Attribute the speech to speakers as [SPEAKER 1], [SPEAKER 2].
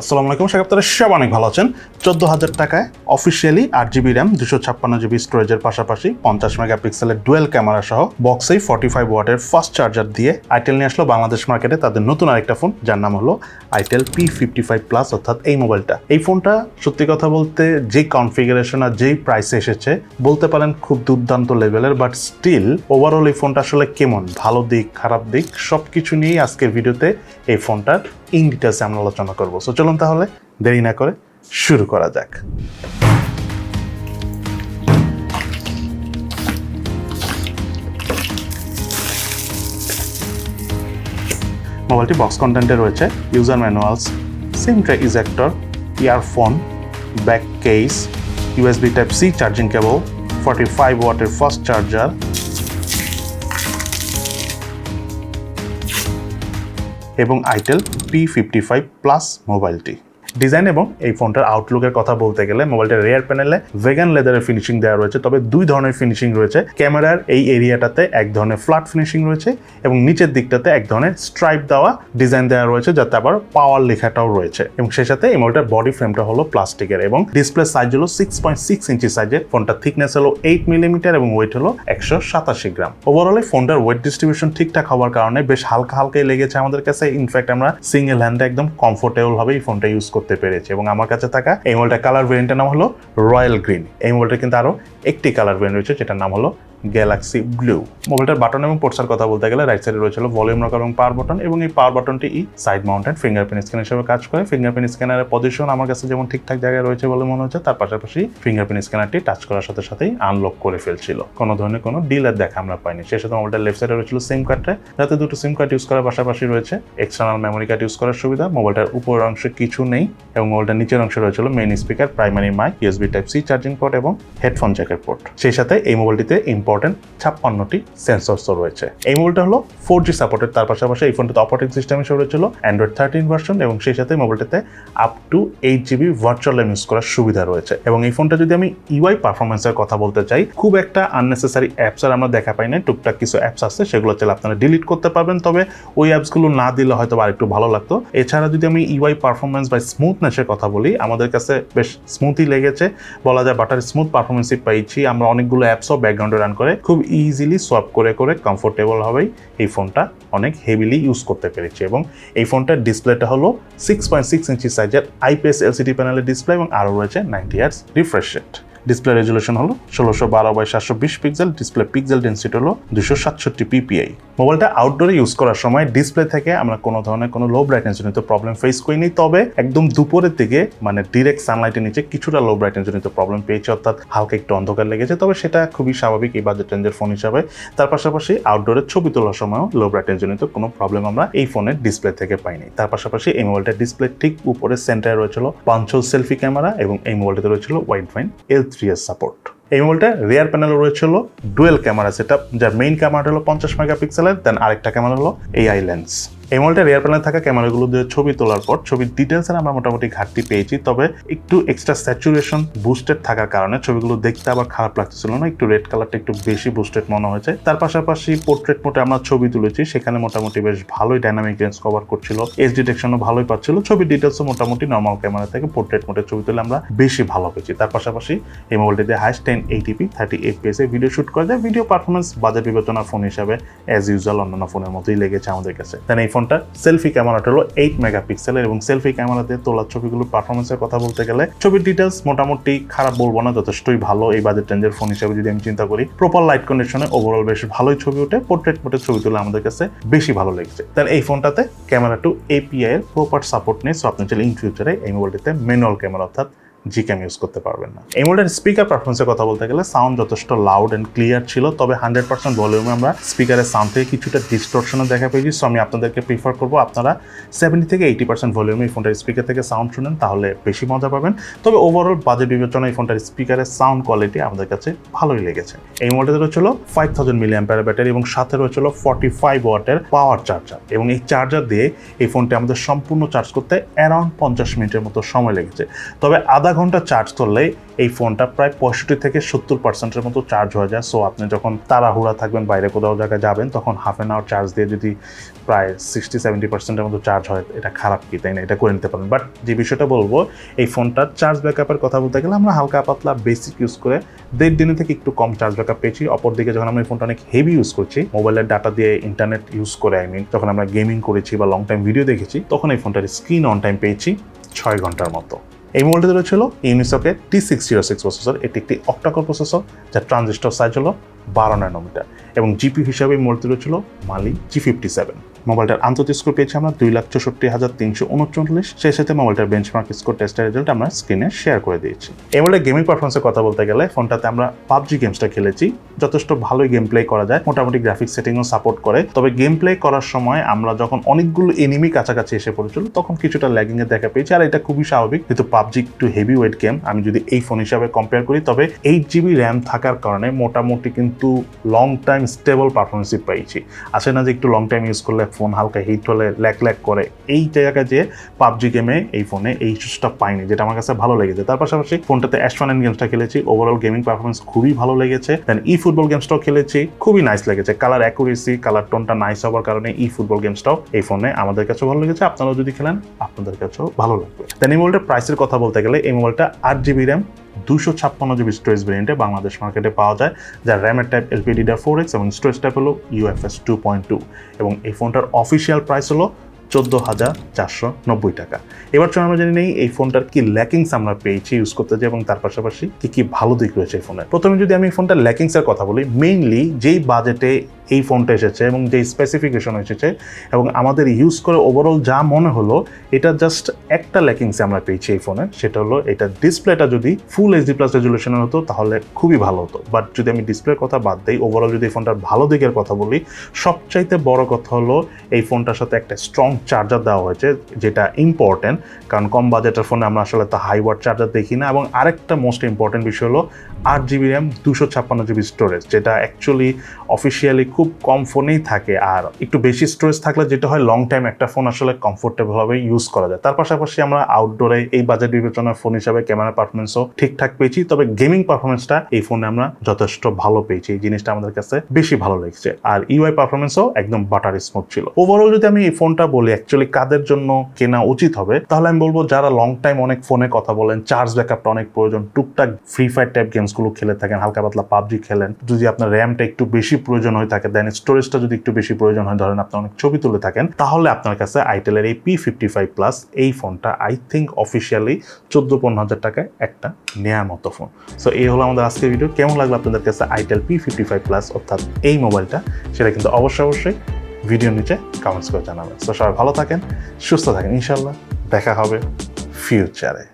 [SPEAKER 1] আসসালামু আলাইকুম, আশা করি আপনারা সব অনেক ভালো আছেন। 14,000 টাকায় অফিসিয়ালি 8GB র্যাম 256GB স্টোরেজের পাশাপাশি 50 মেগাপিক্সেলের ডুয়েল ক্যামেরা সহ বক্সেই 45 ওয়াটের ফাস্ট চার্জার দিয়ে আইটেল নিয়ে আসলো বাংলাদেশ মার্কেটে তাদের নতুন আরেকটা ফোন, যার নাম হলো আইটেল P55 প্লাস, অর্থাৎ এই মোবাইলটা। এই ফোনটা সত্যি কথা বলতে যেই কনফিগারেশন আর যেই প্রাইসে এসেছে বলতে পারেন খুব দুর্দান্ত লেভেলের, বাট স্টিল ওভারঅল এই ফোনটা আসলে কেমন, ভালো দিক খারাপ দিক সব কিছু নিয়েই আজকের ভিডিওতে এই ফোনটার ইন ডিটেলসে আমরা আলোচনা করবো। সো চলুন তাহলে দেরি না করে শুরু করা যাক। মোবাইলটি বক্স কন্টেন্টে রয়েছে ইউজার ম্যানুয়ালস, সিম tray ejector, earphone, back case, USB Type-C charging cable, 45 ওয়াটের ফাস্ট চার্জার এবং আইটেল P55 প্লাস মোবাইলটি। ডিজাইন এবং এই ফোনটার আউটলুকের কথা বলতে গেলে মোবাইলটার রেয়ার প্যানেলে ভেগান লেদারের ফিনিশিং দেওয়া রয়েছে, তবে দুই ধরনের ফিনিশিং রয়েছে। ক্যামেরার এই এরিয়াটাতে এক ধরনের ফ্ল্যাট ফিনিশিং রয়েছে এবং নিচের দিকটাতে এক ধরনের স্ট্রাইপ দেওয়া ডিজাইন দেওয়া রয়েছে, যাতে আবার পাওয়ার লেখাটাও রয়েছে। এবং সেই সাথে এই মোবাইলটার বডি ফ্রেমটা হলো প্লাস্টিকের এবং ডিসপ্লে সাইজ হলো 6.6 ইঞ্চি সাইজের। ফোনটার থিকনেস হলো 8 মিলিমিটার এবং ওয়েট হলো 187 গ্রাম। ওভারঅল ফোনটার ওয়েট ডিস্ট্রিবিউশন ঠিকঠাক হওয়ার কারণে বেশ হালকা হালকাই লেগেছে আমাদের কাছে। ইনফ্যাক্ট আমরা সিঙ্গেল হ্যান্ডে একদম কমফোর্টেবল ভাবে এই ফোনটা ইউজ করতে পেরেছি। এবং আমার কাছে থাকা এই মোবাইলটার কালার ভেরিয়েন্টের নাম হলো রয়্যাল গ্রিন। এই মোবাইলটার কিন্তু আরো একটি কালার ভেরিয়েন্ট রয়েছে, যেটার নাম হলো গ্যালাক্সি ব্লু। মোবাইলটার বাটন এবং পোর্টসের কথা বলতে গেলে রাইট সাইডে রয়েছিল ভলিউম রকার এবং পাওয়ার বাটন, এবং এই পাওয়ার বাটনটি সাইড মাউন্টেড ফিঙ্গারপ্রিন্ট স্ক্যানার হিসেবে কাজ করে। ফিঙ্গারপ্রিন্ট স্ক্যানারের পজিশন আমার কাছে যেমন ঠিকঠাক জায়গায় রয়েছে বলে মনে হচ্ছে, তার পাশাপাশি ফিঙ্গারপ্রিন্ট স্ক্যানারটি টাচ করার সাথে সাথেই আনলক করে ফেলছিল, কোনো ধরনের কোনো ডিলের দেখা আমরা পাইনি। সেই সাথে মোবাইলটার লেফট সাইডে রয়েছিল সিম কার্ড, যাতে দুটো সিম কার্ড ইউজ করার পাশাপাশি রয়েছে এক্সটার্নাল মেমোরি কার্ড ইউজ করার সুবিধা। মোবাইলটার উপর অংশে কিছু নেই এবং মোবাইলটার নিচের অংশে রয়েছিল main speaker, primary mic, USB Type-C charging port এবং হেডফোন জ্যাকের পোর্ট। সেই সাথে এই মোবাইলটিতে ইম্পর্টেন্ট 56টি সেন্সরস রয়েছে। এই মোবাইলটা হলো 4G সাপোর্টেড, তার পাশাপাশি এই ফোনটাতে অপারেটিং সিস্টেম হিসেবে রয়েছিল Android 13 ভার্সন এবং সেই সাথে মোবাইলটাতে up to 8GB virtual RAM use করার সুবিধা রয়েছে। এবং এই ফোনটা যদি আমি UI পারফরমেন্সের কথা বলতে চাই, খুব একটা আননেসেসারি অ্যাপস আর আমরা দেখা পাই না। টুকটাক কিছু অ্যাপস আছে, সেগুলো চাইলে আপনারা ডিলিট করতে পারবেন, তবে ওই অ্যাপসগুলো না দিলে হয়তো আরেকটু ভালো লাগতো। এছাড়া যদি আমি UI পারফরমেন্স বা স্মুথনেসের কথা বলি, আমাদের কাছে বেশ স্মুথই লেগেছে, বলা যায় বাটার স্মুথ পারফরমেন্সই পাইছি। আমরা অনেকগুলো অ্যাপসও ব্যাকগ্রাউন্ডে রান করে খুব ইজিলি সোয়াপ করে কমফোর্টেবল হবেই এই ফোনটা অনেক হেভিলি ইউজ করতে পেরেছি। এবং এই ফোনটার ডিসপ্লেটা হলো 6.6 ইঞ্চি সাইজের IPS LCD প্যানেলের ডিসপ্লে এবং আরও রয়েছে 90 Hz refresh rate. Display resolution হলো 1612/720 পিক্সেল। ডিসপ্লে পিক্সেল ডেন্সিটি হলো 267 ppi। মোবাইলটা আউটডোরে ইউজ করার সময় ডিসপ্লে থেকে আমরা কোনো ধরনের কোনো লো ব্রাইটনেস জনিত প্রবলেম ফেস করিনি, তবে একদম দুপুরের দিকে মানে ডিরেক্ট সানলাইটের নিচে কিছুটা লো ব্রাইটনেস জনিত প্রবলেম পেয়েছি, অর্থাৎ হালকা একটু অন্ধকার লেগেছে, তবে সেটা খুবই স্বাভাবিক এই বাজেট রেঞ্জের ফোন হিসাবে। তার পাশাপাশি আউটডোরে ছবি তোলার সময়ও লো ব্রাইটনেস জনিত কোনো প্রবলেম আমরা এই ফোনের ডিসপ্লে থেকে পাইনি। তার পাশাপাশি এই মোবাইলটার ডিসপ্লে ঠিক উপরে সেন্টারে রয়েছিল পাঞ্চল সেলফি ক্যামেরা এবং এই মোবাইলটাতে রয়েছিল ওয়াইড ফাইন L3S সাপোর্ট। এই মোবাইলটা রিয়ার প্যানেলে রয়েছিল ডুয়েল ক্যামেরা সেটআপ, যার মেইন ক্যামেরাটা হলো 50 মেগাপিক্সেলের, দেন আরেকটা ক্যামেরা হলো AI লেন্স। এই মোবাইলটা রিয়ার প্যানেলে থাকা ক্যামেরাগুলো দিয়ে ছবি তোলার পর ছবির ডিটেলসের আমরা মোটামুটি ঘাটতি পেয়েছি, তবে একটু এক্সট্রা স্যাচুরেশন বুস্টেড থাকার কারণে ছবিগুলো দেখতে আবার খারাপ লাগতেছিল না, একটু রেড কালারটা একটু বেশি বুস্টেড মনে হয়েছে। তার পাশাপাশি পোর্ট্রেট মোডে আমরা ছবি তুলেছি, সেখানে মোটামুটি বেশ ভালোই ডাইনামিক রেঞ্জ কভার করছিল, এজ ডিটেকশনও ভালোই পাচ্ছিল, ছবির ডিটেলসও মোটামুটি নর্মাল ক্যামেরা থেকে পোর্ট্রেট মোডে ছবি তুলে আমরা বেশি ভালো পেয়েছি। তার পাশাপাশি এই মোবাইলটিতে হাইস্ট 1080p 30 fps এ ভিডিও শুট করা যায়। ভিডিও পারফরমেন্স বাজেট বিবেচনা ফোন হিসাবে অ্যাজ ইউজুয়াল অন্যান্য ফোনের মতোই লেগেছে আমাদের কাছে। দেন এই ফোনটা সেলফি ক্যামেরাটা হলো 8 মেগাপিক্সেলের এবং সেলফি ক্যামেরাতে তোলা ছবিগুলোর পারফরমেন্সের কথা বলতে গেলে ছবির ডিটেলস মোটামুটি খারাপ বলবো না, যথেষ্টই ভালো এই বাজেট রেঞ্জের ফোন হিসেবে যদি আমি চিন্তা করি। প্রপার লাইট কন্ডিশনে ওভারঅল বেশ ভালোই ছবি ওঠে, পোর্ট্রেট মোডে ছবি তুলে আমাদের কাছে বেশি ভালো লেগেছে। তাহলে এই ফোনটাতে ক্যামেরা টু API এর প্রপার সাপোর্ট নেই, সো আপনি চাইলে ইন ফিউচারে এই মোবাইলটিতে ম্যানুয়াল ক্যামেরা অর্থাৎ জিক্যাম ইউজ করতে পারবেন না। এই মোবাইলের স্পিকার পারফরমেন্সের কথা বলতে গেলে সাউন্ড যথেষ্ট লাউড অ্যান্ড ক্লিয়ার ছিল, তবে 100% ভলিউমে আমরা স্পিকারের সাউন্ড থেকে কিছুটা ডিস্টরশনও দেখা পেয়েছি। সো আমি আপনাদেরকে প্রিফার করবো আপনারা 70 থেকে 80% ভলিউমে এই ফোনটার স্পিকার থেকে সাউন্ড শুনেন, তাহলে বেশি মজা পাবেন। তবে ওভারঅল বাজেট বিবেচনায় এই ফোনটার স্পিকারের সাউন্ড কোয়ালিটি আমাদের কাছে ভালোই লেগেছে। এই মোবাইলটাতে রয়েছিল 5000 mAh ব্যাটারি এবং সাথে রয়েছিল 45 ওয়াটের পাওয়ার চার্জার, এবং এই চার্জার দিয়ে এই ফোনটি আমাদের সম্পূর্ণ চার্জ করতে অ্যারাউন্ড 50 মিনিটের মতো সময় লেগেছে। তবে আধা ঘন্টা চার্জ করলে এই ফোনটা প্রায় 65 থেকে 70% মতো চার্জ হয়ে যায়। সো আপনি যখন তাড়াহুড়া থাকবেন, বাইরে কোথাও জায়গায় যাবেন, তখন হাফ অ্যান আওয়ার চার্জ দিয়ে যদি প্রায় 60-70% মতো চার্জ হয়, এটা খারাপ কি, তাই না? এটা করে নিতে পারেন। বাট যে বিষয়টা বলবো, এই ফোনটার চার্জ ব্যাকআপের কথা বলতে গেলে আমরা হালকা পাতলা বেসিক ইউজ করে 1.5 দিনের থেকে একটু কম চার্জ ব্যাকআপ পেয়েছি। অপরদিকে যখন আমরা এই ফোনটা অনেক হেভি ইউজ করছি, মোবাইলের ডাটা দিয়ে ইন্টারনেট ইউজ করে, যখন আমরা গেমিং করেছি বা লং টাইম ভিডিও দেখেছি, তখন এই ফোনটার স্ক্রিন অন টাইম পেয়েছি 6 ঘন্টার মতো। এই মোবাইলটিতে রয়েছিল ইউনিসকের T606 প্রসেসর। এটি একটি অক্টাকোর প্রসেসর, যার ট্রানজিস্টর সাইজ হলো 12 ন্যানোমিটার এবং জিপি হিসাবে এই মোবাইলটি রয়েছিল মালি G57। মোবাইলটার আন্তর্জাতিক স্কোর পেয়েছি আমরা 2,64,339। সেই সাথে মোবাইলটার বেঞ্চমার্ক স্কোর টেস্টের রেজাল্ট আমরা স্ক্রিনে শেয়ার করে দিয়েছি। এই মোবাইলের গেমিং পারফরমেন্সের কথা বলতে গেলে, ফোনটাতে আমরা পাবজি গেমসটা খেলেছি, যথেষ্ট ভালোই গেম প্লে করা যায়, মোটামুটি গ্রাফিক্স সেটিংও সাপোর্ট করে। তবে গেম প্লে করার সময় আমরা যখন অনেকগুলো এনিমি কাছাকাছি এসে পড়েছিল, তখন কিছুটা ল্যাগিং এর দেখা পেয়েছি। আর এটা খুবই স্বাভাবিক, যেহেতু পাবজি একটু হেভি ওয়েট গেম। আমি যদি এই ফোন হিসাবে কম্পেয়ার করি, তবে 8GB র্যাম থাকার কারণে মোটামুটি কিন্তু লং টাইম স্টেবল পারফরমেন্সই পেয়েছি। আসে না যে একটু লং টাইম ইউজ করলে ফোন হালকা হিট হলে ল্যাক করে, এই জায়গায় যে পাবজি গেমে এই ফোনে এই সুযোগটা পাইনি, যেটা আমার কাছে ভালো লেগেছে। তার পাশাপাশি ফোনটাতে অ্যাস্ট্রোনাইট গেমসটা খেলেছি, ওভারঅল গেমিং পারফরমেন্স খুবই ভালো লেগেছে। দেন ফুটবল গেমসটাও খেলেছি, খুবই নাইস লেগেছে। কালার অ্যাকুরেসি, কালার টোনটা নাইস হওয়ার কারণে ফুটবল গেমসটাও এই ফোনে আমাদের কাছে ভালো লেগেছে। আপনারাও যদি খেলেন, আপনাদের কাছেও ভালো লাগবে। দেন এই মোবাইলটার প্রাইসের কথা বলতে গেলে, এই মোবাইলটা 8GB RAM 256GB storage ভেরিয়েন্টে Bangladesh মার্কেটে পাওয়া যায়, যার র্যামের টাইপ LPDDR4X এবং স্টোরেজ টাইপ হলো UFS 2.2 এবং এই ফোনটার অফিসিয়াল প্রাইস হলো 14,490 টাকা। এবার চলুন আমরা জেনে নেই এই ফোনটার কি ল্যাকিংস আমরা পেয়েছি ইউজ করতে যাই এবং তার পাশাপাশি কি ভালো দিক রয়েছে এই ফোনের। প্রথমে যদি আমি এই ফোনটার ল্যাকিংসের কথা বলি, মেইনলি যেই বাজেটে এই ফোনটা এসেছে এবং যেই স্পেসিফিকেশন এসেছে এবং আমাদের ইউজ করে ওভারঅল যা মনে হলো, এটা জাস্ট একটা ল্যাকিংসে আমরা পেয়েছি এই ফোনে। সেটা হলো এটা ডিসপ্লেটা যদি ফুল HD+ রেজুলেশনের হতো তাহলে খুবই ভালো হতো। বাট যদি আমি ডিসপ্লের কথা বাদ দিই, ওভারঅল যদি এই ফোনটার ভালো দিকের কথা বলি, সবচাইতে বড় কথা হলো এই ফোনটার সাথে একটা স্ট্রং চার্জার দেওয়া হয়েছে, যেটা ইম্পর্টেন্ট, কারণ কম বাজেটের ফোনে আমরা আসলে তো হাই ওয়াট চার্জার দেখি না। এবং আরেকটা মোস্ট ইম্পর্টেন্ট বিষয় হলো 8GB র্যাম 256GB স্টোরেজ, যেটা অ্যাকচুয়ালি অফিসিয়ালি খুব কম ফোনেই থাকে। আর একটু বেশি স্টোরেজ থাকলে যেটা হয়, লং টাইম একটা ফোন আসলে কমফোর্টেবলভাবে ইউজ করা যায়। তার পাশাপাশি আমরা আউটডোরে এই বাজেট বিবেচনার ফোন হিসাবে ক্যামেরা পারফরমেন্সও ঠিকঠাক পেয়েছি, তবে গেমিং পারফরমেন্সটা এই ফোনে আমরা যথেষ্ট ভালো পেয়েছি। এই জিনিসটা আমাদের কাছে বেশি ভালো লেগেছে। আর UI পারফরমেন্সও একদম বাটার স্মুথ ছিল। ওভারঅল যদি আমি এই ফোনটা বলি অ্যাকচুয়ালি কাদের জন্য কেনা উচিত হবে, তাহলে আমি বলবো যারা লং টাইম অনেক ফোনে কথা বলেন, চার্জ ব্যাকআপটা অনেক প্রয়োজন, টুকটাক ফ্রি ফায়ার টাইপ গেমসগুলো খেলে থাকেন, হালকা পাতলা পাবজি খেলেন, যদি আপনার র্যামটা একটু বেশি প্রয়োজন হয়ে থাকে, দেন স্টোরেজটা যদি একটু বেশি প্রয়োজন হয়, ধরেন আপনি অনেক ছবি তুলে থাকেন, তাহলে আপনার কাছে আইটেলের এই P55 প্লাস এই ফোনটা আই থিঙ্ক অফিসিয়ালি 14-15 টাকায় একটা নেয়ার মতো ফোন। সো এই হলো আমাদের আজকের ভিডিও। কেমন লাগলো আপনাদের কাছে আইটেল P55 প্লাস অর্থাৎ এই মোবাইলটা, সেটা কিন্তু অবশ্যই ভিডিওর নিচে কমেন্টস করে জানাবেন। তো সবাই ভালো থাকেন, সুস্থ থাকেন, ইনশাল্লাহ দেখা হবে ফিউচারে।